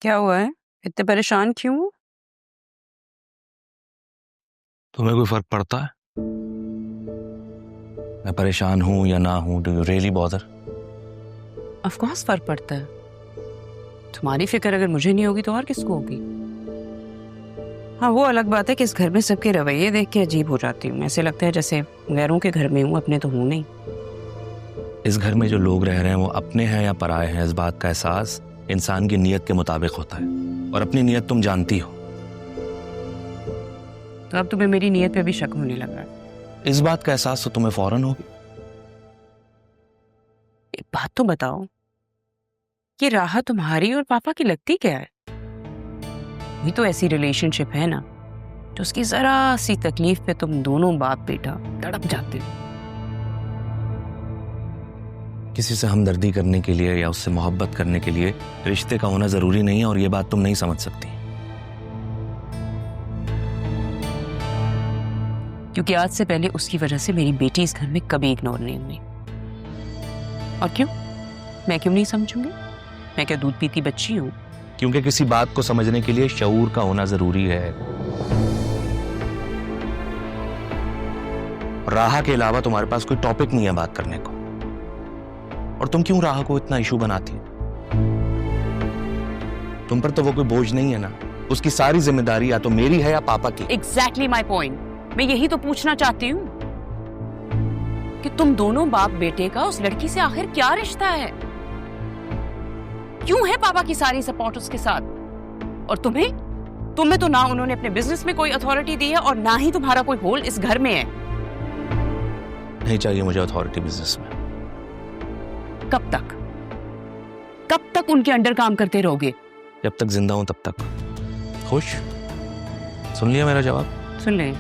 क्या हुआ है? इतने परेशान क्यों हो? तुम्हें कोई फर्क पड़ता है मैं परेशान हूं या ना हूं? Do you really bother? Of course फर्क पड़ता है। तुम्हारी फिक्र अगर मुझे नहीं होगी तो और किसको होगी? हाँ, वो अलग बात है कि इस घर में सबके रवैये देख के अजीब हो जाती हूँ। ऐसे लगता है जैसे गैरों के घर में हूँ, अपने तो हूँ नहीं। इस घर में जो लोग रह रहे हैं वो अपने हैं या पराए हैं, इस बात का एहसास इंसान की नीयत के मुताबिक होता है, और अपनी नीयत तुम जानती हो। तो अब तुम्हें मेरी नीयत पे भी शक होने लगा है। इस बात का एहसास तो तुम्हें फौरन होगी। एक बात तो बताओ, ये राह तुम्हारी और पापा की लगती क्या है? ये तो ऐसी रिलेशनशिप है ना जो उसकी जरा सी तकलीफ पे तुम दोनों बाप बेटा तड़प जाते हो। किसी से हमदर्दी करने के लिए या उससे मोहब्बत करने के लिए रिश्ते का होना जरूरी नहीं है, और ये बात तुम नहीं समझ सकती। क्योंकि आज से पहले उसकी वजह से मेरी बेटी इस घर में कभी इग्नोर नहीं हुई। और क्यों? मैं क्यों नहीं समझूंगी? मैं क्या दूध पीती बच्ची हूँ? क्योंकि किसी बात को समझने के लिए शऊर का होना जरूरी है। राह के अलावा तुम्हारे पास कोई टॉपिक नहीं है बात करने को। और तुम क्यों राह को इतना इशू बनाती हो? तुम पर तो वो कोई बोझ नहीं है ना। उसकी सारी जिम्मेदारी या तो मेरी है या पापा की। Exactly my point. मैं यही तो पूछना चाहती हूँ कि तुम दोनों बाप बेटे का उस लड़की से आखिर क्या रिश्ता है? क्यों है पापा की सारी सपोर्ट उसके साथ? और तुम्हें तो ना उन्होंने अपने बिजनेस में कोई अथॉरिटी दी है और ना ही तुम्हारा कोई होल इस घर में है। नहीं चाहिए मुझे अथॉरिटी बिजनेस में। कब तक उनके अंडर काम करते रहोगे? जब तक जिंदा हूं तब तक। खुश? सुन लिया मेरा जवाब? सुन ले।